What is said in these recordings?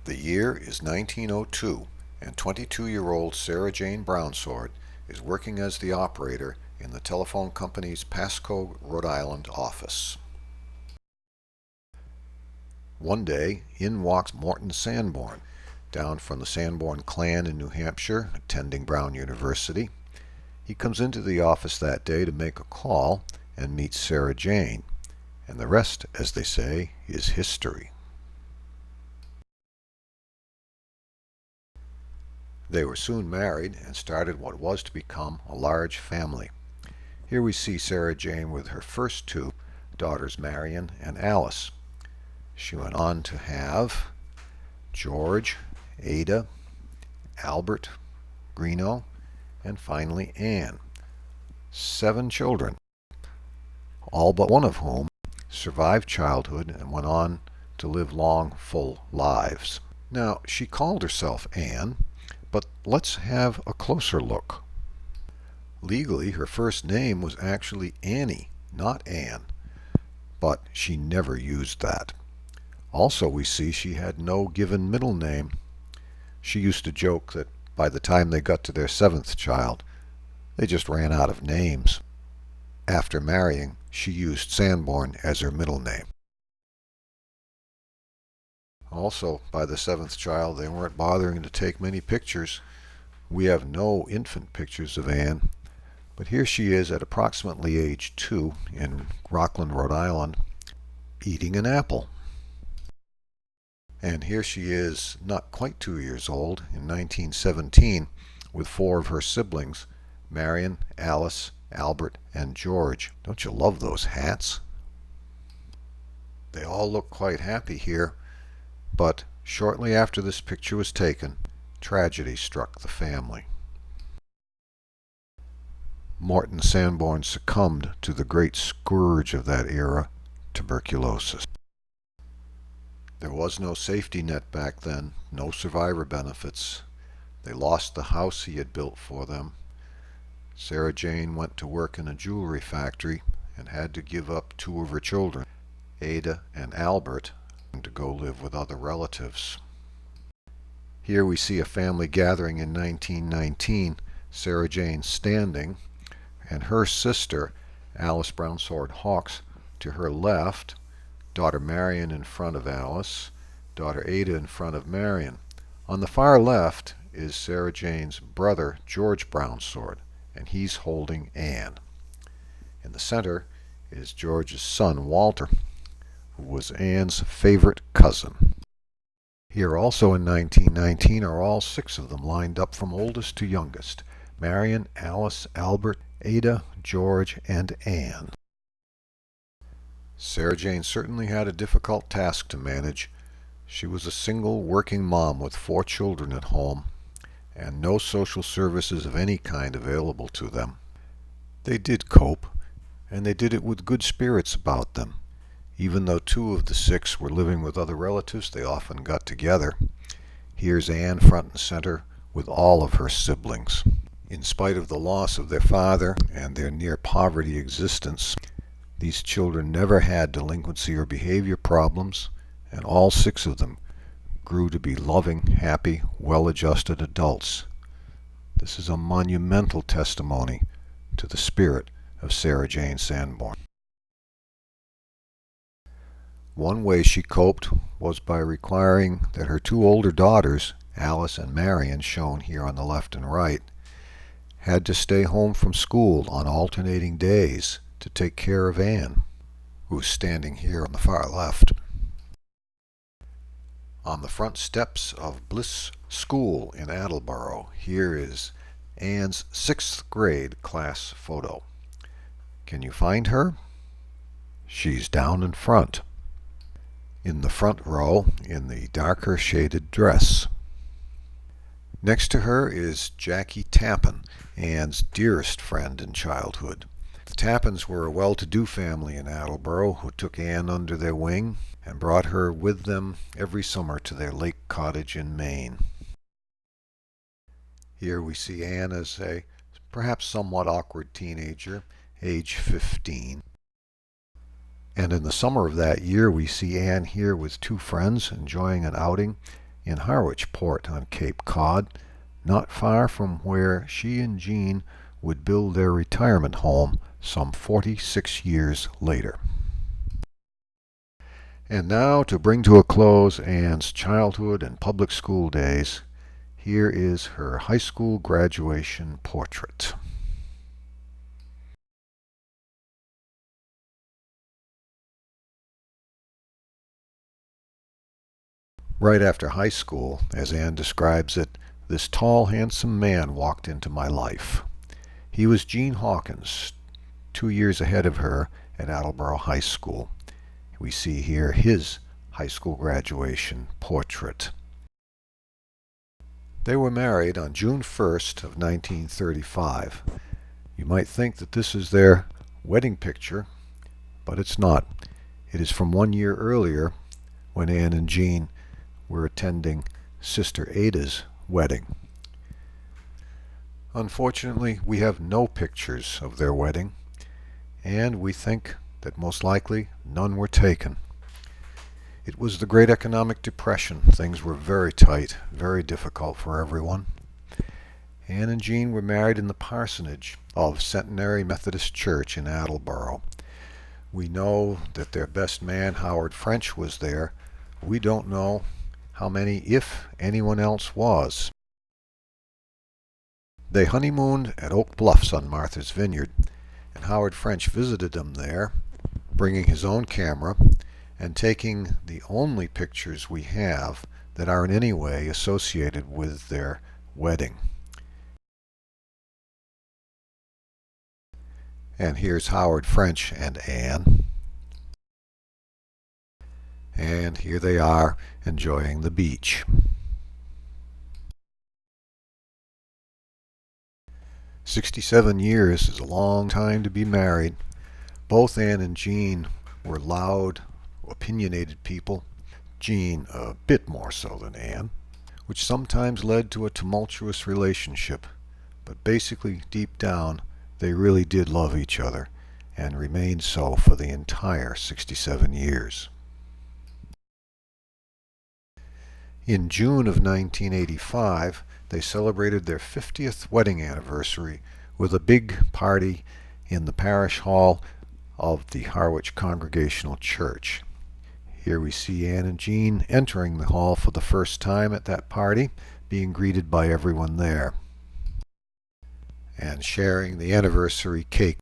The year is 1902, and 22-year-old Sarah Jane Brownsword is working as the operator in the telephone company's Pasco, Rhode Island office. One day, in walks Morton Sanborn, down from the Sanborn clan in New Hampshire, attending Brown University. He comes into the office that day to make a call and meets Sarah Jane, and the rest, as they say, is history. They were soon married and started what was to become a large family. Here we see Sarah Jane with her first two daughters, Marion and Alice. She went on to have George, Ada, Albert, Greeno, and finally Anne. 7 children, all but one of whom survived childhood and went on to live long, full lives. Now, she called herself Anne, but let's have a closer look. Legally, her first name was actually Annie, not Anne, but she never used that. Also, we see she had no given middle name. She used to joke that by the time they got to their 7th child, they just ran out of names. After marrying, she used Sanborn as her middle name. Also, by the 7th child, they weren't bothering to take many pictures. We have no infant pictures of Anne, but here she is at approximately age 2 in Rockland, Rhode Island, eating an apple. And here she is, not quite 2 years old, in 1917, with 4 of her siblings, Marion, Alice, Albert, and George. Don't you love those hats? They all look quite happy here, but shortly after this picture was taken, tragedy struck the family. Morton Sanborn succumbed to the great scourge of that era, tuberculosis. There was no safety net back then, no survivor benefits. They lost the house he had built for them. Sarah Jane went to work in a jewelry factory and had to give up 2 of her children, Ada and Albert, to go live with other relatives. Here we see a family gathering in 1919, Sarah Jane standing, and her sister, Alice Brownsword Hawkins, to her left, daughter Marion in front of Alice, daughter Ada in front of Marion. On the far left is Sarah Jane's brother, George Brownsword, and he's holding Anne. In the center is George's son, Walter, who was Anne's favorite cousin. Here also in 1919 are all 6 of them lined up from oldest to youngest: Marion, Alice, Albert, Ada, George, and Anne. Sarah Jane certainly had a difficult task to manage. She was a single working mom with 4 children at home, and no social services of any kind available to them. They did cope, and they did it with good spirits about them. Even though 2 of the 6 were living with other relatives, they often got together. Here's Anne front and center with all of her siblings. In spite of the loss of their father and their near poverty existence, these children never had delinquency or behavior problems, and all 6 of them grew to be loving, happy, well-adjusted adults. This is a monumental testimony to the spirit of Sarah Jane Sanborn. One way she coped was by requiring that her 2 older daughters, Alice and Marion, shown here on the left and right, had to stay home from school on alternating days to take care of Anne, who's standing here on the far left. On the front steps of Bliss School in Attleboro, here is Anne's 6th grade class photo. Can you find her? She's down in front, in the front row, in the darker shaded dress. Next to her is Jackie Tappan, Anne's dearest friend in childhood. The Tappans were a well-to-do family in Attleboro who took Anne under their wing and brought her with them every summer to their lake cottage in Maine. Here we see Anne as a perhaps somewhat awkward teenager, age 15. And in the summer of that year, we see Anne here with 2 friends enjoying an outing in Harwich Port on Cape Cod, not far from where she and Jean would build their retirement home some 46 years later. And now, to bring to a close Anne's childhood and public school days, here is her high school graduation portrait. Right after high school, as Anne describes it, this tall, handsome man walked into my life. He was Gene Hawkins, 2 years ahead of her at Attleboro High School. We see here his high school graduation portrait. They were married on June 1st of 1935. You might think that this is their wedding picture, but it's not. It is from 1 year earlier when Anne and Jean were attending Sister Ada's wedding. Unfortunately, we have no pictures of their wedding, and we think that most likely none were taken. It was the Great Economic Depression. Things were very tight, very difficult for everyone. Anne and Jean were married in the parsonage of Centenary Methodist Church in Attleboro. We know that their best man, Howard French, was there. We don't know how many, if anyone else was. They honeymooned at Oak Bluffs on Martha's Vineyard, and Howard French visited them there, bringing his own camera and taking the only pictures we have that are in any way associated with their wedding. And here's Howard French and Anne. And here they are enjoying the beach. 67 years is a long time to be married. Both Anne and Jean were loud, opinionated people. Jean a bit more so than Anne, which sometimes led to a tumultuous relationship. But basically, deep down, they really did love each other and remained so for the entire 67 years. In June of 1985, they celebrated their 50th wedding anniversary with a big party in the parish hall of the Harwich Congregational Church. Here we see Anne and Jean entering the hall for the first time at that party, being greeted by everyone there, and sharing the anniversary cake.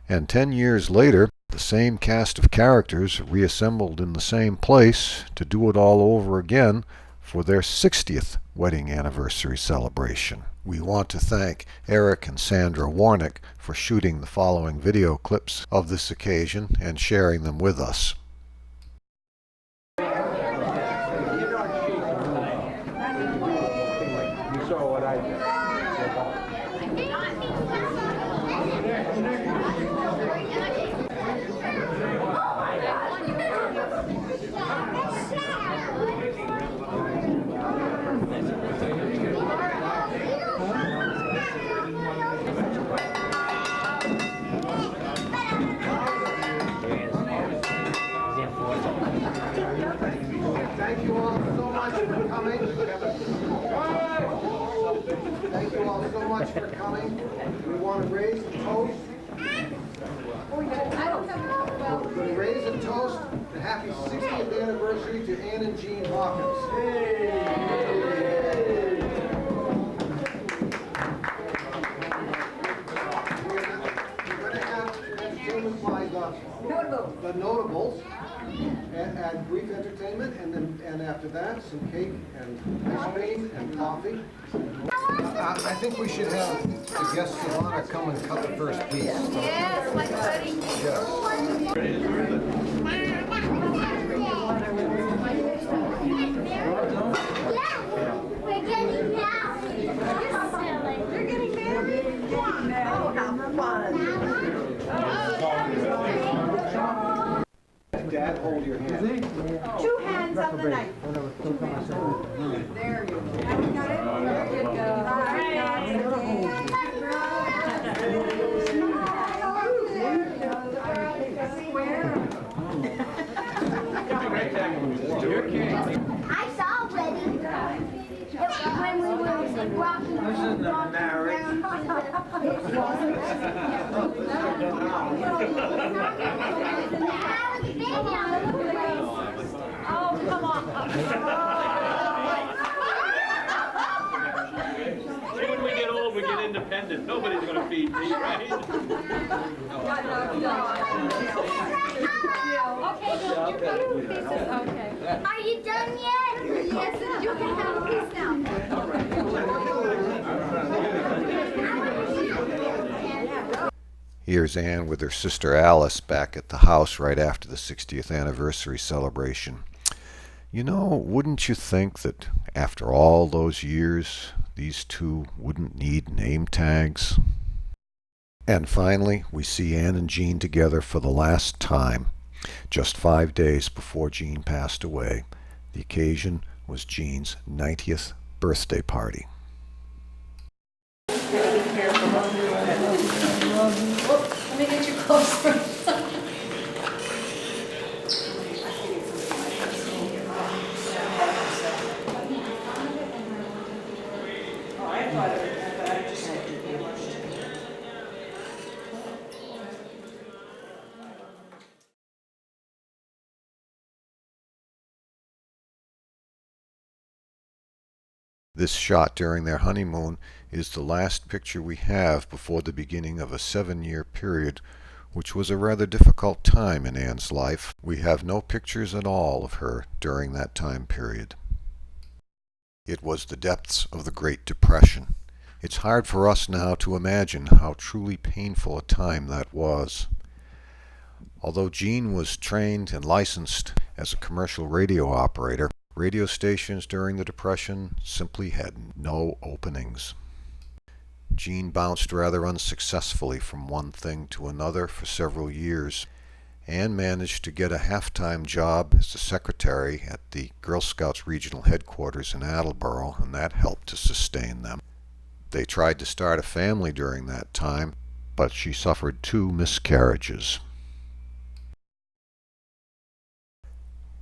And 10 years later, the same cast of characters reassembled in the same place to do it all over again for their 60th wedding anniversary celebration. We want to thank Eric and Sandra Warnick for shooting the following video clips of this occasion and sharing them with us. Thank you all so much for coming. Thank you all so much for coming. We want to raise a toast. We raise a toast to happy 60th anniversary to Anne and Jean Hawkins. We're going to have entertainment by the notables. And brief entertainment, and after that, some cake and ice cream and coffee. I think we should have the guests of honor come and cut the first piece. Yes, like buddy. We're getting married. You're getting married? Oh, how fun. Dad, hold your hand. Two hands on the knife. There you go. There you go. Square. Oh, come on. See, when we get old, we get independent. Nobody's going to feed me, right? Okay, Bill, you're good. Pieces. Okay. Are you done yet? Yes, and you can have a piece now. Here's Anne with her sister Alice back at the house right after the 60th anniversary celebration. You know, wouldn't you think that after all those years, these two wouldn't need name tags? And finally, we see Anne and Jean together for the last time, just 5 days before Jean passed away. The occasion was Jean's 90th birthday party. Let me get you closer. This shot during their honeymoon is the last picture we have before the beginning of a 7-year period, which was a rather difficult time in Anne's life. We have no pictures at all of her during that time period. It was the depths of the Great Depression. It's hard for us now to imagine how truly painful a time that was. Although Jean was trained and licensed as a commercial radio operator, radio stations during the Depression simply had no openings. Jean bounced rather unsuccessfully from one thing to another for several years, and managed to get a half-time job as a secretary at the Girl Scouts regional headquarters in Attleboro, and that helped to sustain them. They tried to start a family during that time, but she suffered 2 miscarriages.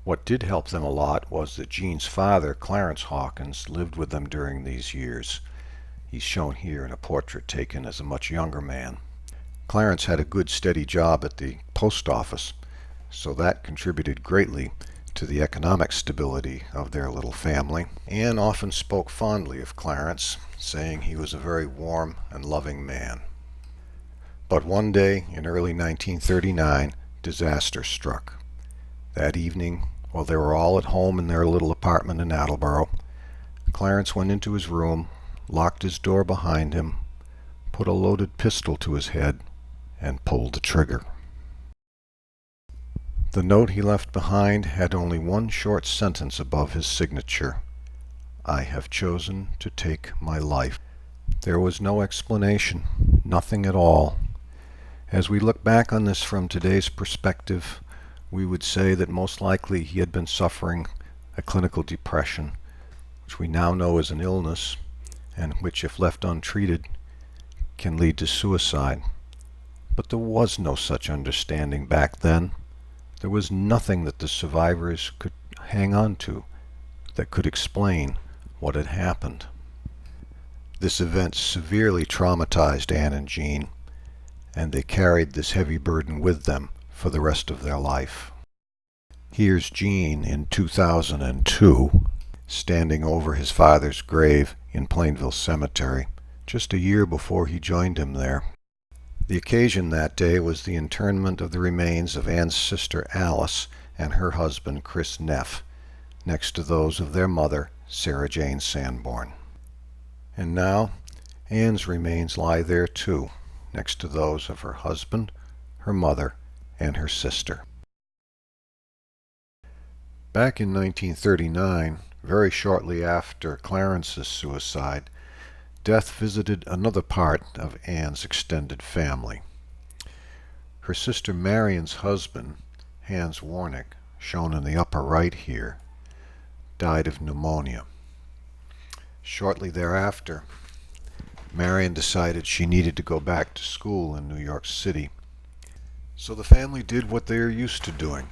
What did help them a lot was that Jean's father, Clarence Hawkins, lived with them during these years. He's shown here in a portrait taken as a much younger man. Clarence had a good steady job at the post office, so that contributed greatly to the economic stability of their little family. Anne often spoke fondly of Clarence, saying he was a very warm and loving man. But one day in early 1939, disaster struck. That evening, while they were all at home in their little apartment in Attleboro, Clarence went into his room, locked his door behind him, put a loaded pistol to his head, and pulled the trigger. The note he left behind had only one short sentence above his signature: "I have chosen to take my life." There was no explanation, nothing at all. As we look back on this from today's perspective, we would say that most likely he had been suffering a clinical depression, which we now know is an illness, and which, if left untreated, can lead to suicide. But there was no such understanding back then. There was nothing that the survivors could hang on to that could explain what had happened. This event severely traumatized Anne and Jean, and they carried this heavy burden with them for the rest of their life. Here's Jean in 2002, standing over his father's grave in Plainville Cemetery, just a year before he joined him there. The occasion that day was the interment of the remains of Anne's sister Alice and her husband Chris Neff, next to those of their mother, Sarah Jane Sanborn. And now, Anne's remains lie there too, next to those of her husband, her mother, and her sister. Back in 1939, very shortly after Clarence's suicide, death visited another part of Anne's extended family. Her sister Marion's husband, Hans Warnick, shown in the upper right here, died of pneumonia. Shortly thereafter, Marion decided she needed to go back to school in New York City. So the family did what they are used to doing.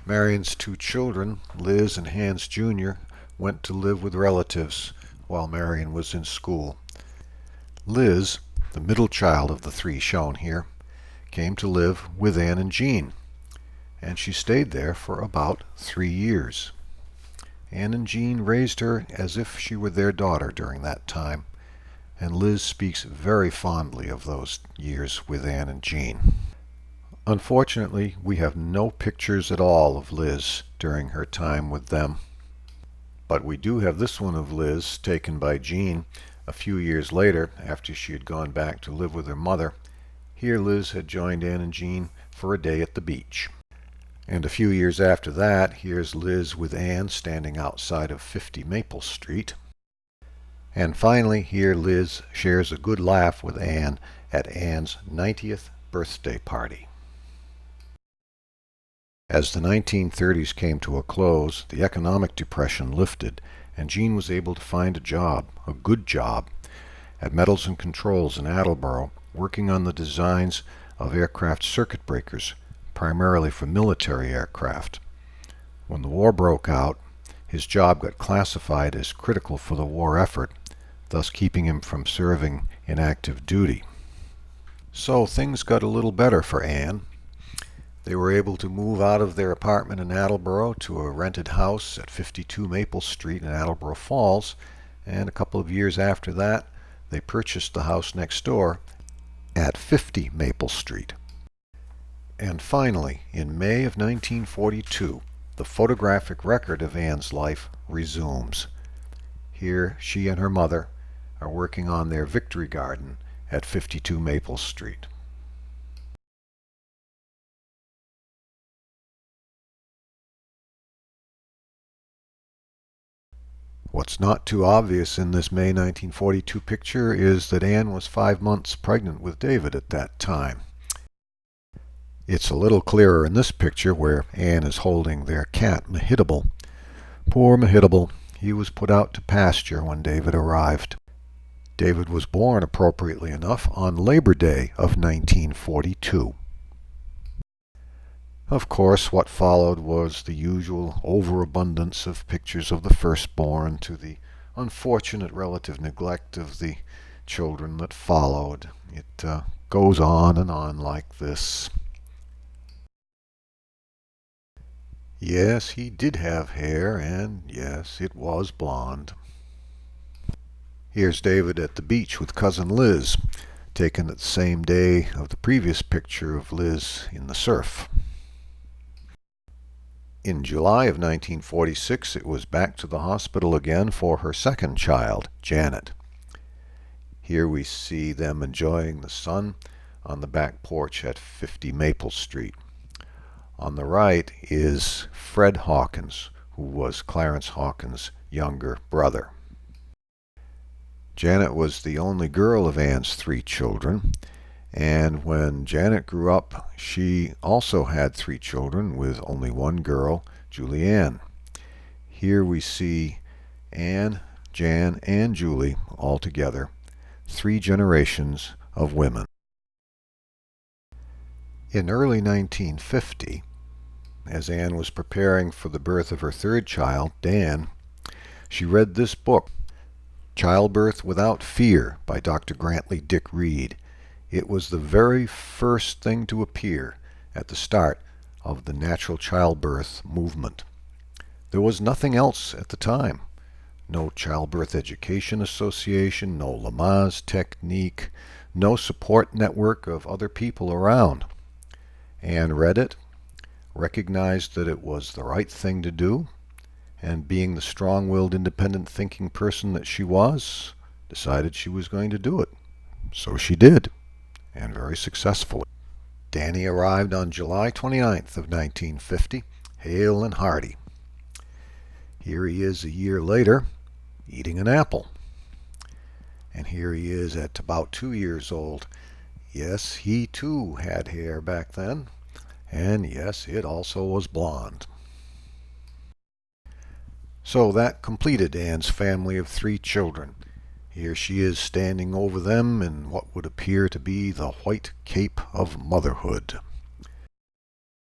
Marion's 2 children, Liz and Hans Jr., went to live with relatives while Marion was in school. Liz, the middle child of the three shown here, came to live with Anne and Jean, and she stayed there for about 3 years. Anne and Jean raised her as if she were their daughter during that time, and Liz speaks very fondly of those years with Anne and Jean. Unfortunately, we have no pictures at all of Liz during her time with them, but we do have this one of Liz taken by Jean a few years later after she had gone back to live with her mother. Here Liz had joined Anne and Jean for a day at the beach. And a few years after that, here's Liz with Anne standing outside of 50 Maple Street. And finally, here Liz shares a good laugh with Anne at Anne's 90th birthday party. As the 1930s came to a close, the economic depression lifted, and Jean was able to find a job, a good job, at Metals and Controls in Attleboro, working on the designs of aircraft circuit breakers, primarily for military aircraft. When the war broke out, his job got classified as critical for the war effort, thus keeping him from serving in active duty. So things got a little better for Anne. They were able to move out of their apartment in Attleboro to a rented house at 52 Maple Street in Attleboro Falls, and a couple of years after that, they purchased the house next door at 50 Maple Street. And finally, in May of 1942, the photographic record of Anne's life resumes. Here, she and her mother are working on their victory garden at 52 Maple Street. What's not too obvious in this May 1942 picture is that Anne was 5 months pregnant with David at that time. It's a little clearer in this picture where Anne is holding their cat, Mehitable. Poor Mehitable, he was put out to pasture when David arrived. David was born, appropriately enough, on Labor Day of 1942. Of course, what followed was the usual overabundance of pictures of the firstborn, to the unfortunate relative neglect of the children that followed. It goes on and on like this. Yes, he did have hair, and yes, it was blonde. Here's David at the beach with cousin Liz, taken at the same day of the previous picture of Liz in the surf. In July of 1946, it was back to the hospital again for her second child, Janet. Here we see them enjoying the sun on the back porch at 50 Maple Street. On the right is Fred Hawkins, who was Clarence Hawkins' younger brother. Janet was the only girl of Anne's 3 children, and when Janet grew up, she also had 3 children with only one girl, Julianne. Here we see Anne, Jan, and Julie all together, 3 generations of women. In early 1950, as Anne was preparing for the birth of her 3rd child, Dan, she read this book, Childbirth Without Fear by Dr. Grantley Dick Reed. It was the very first thing to appear at the start of the natural childbirth movement. There was nothing else at the time. No Childbirth Education Association, no Lamaze technique, no support network of other people around. Anne read it, recognized that it was the right thing to do, and being the strong-willed, independent thinking person that she was, decided she was going to do it. So she did, and very successfully. Danny arrived on July 29th of 1950, hale and hearty. Here he is a year later, eating an apple. And here he is at about 2 years old. Yes, he too had hair back then, and yes, it also was blonde. So that completed Anne's family of 3 children. Here she is standing over them in what would appear to be the white cape of motherhood.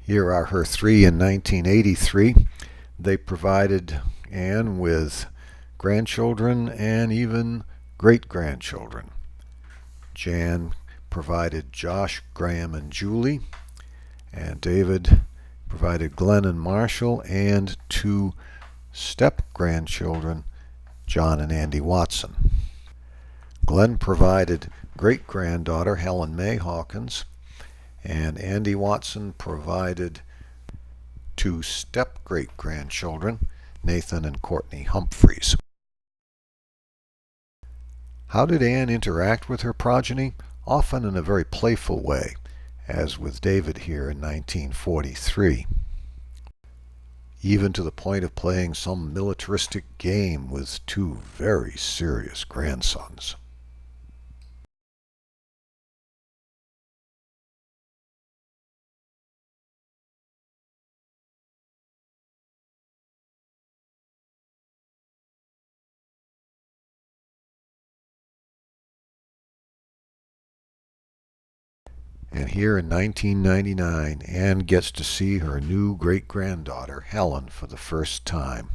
Here are her 3 in 1983. They provided Anne with grandchildren, and even great-grandchildren. Jan provided Josh, Graham, and Julie, and David provided Glenn and Marshall, and 2 step-grandchildren, John and Andy Watson. Glenn provided great-granddaughter Helen May Hawkins, and Andy Watson provided 2 step-great-grandchildren, Nathan and Courtney Humphreys. How did Anne interact with her progeny? Often in a very playful way, as with David here in 1943. Even to the point of playing some militaristic game with 2 very serious grandsons. And here in 1999, Anne gets to see her new great-granddaughter, Helen, for the first time.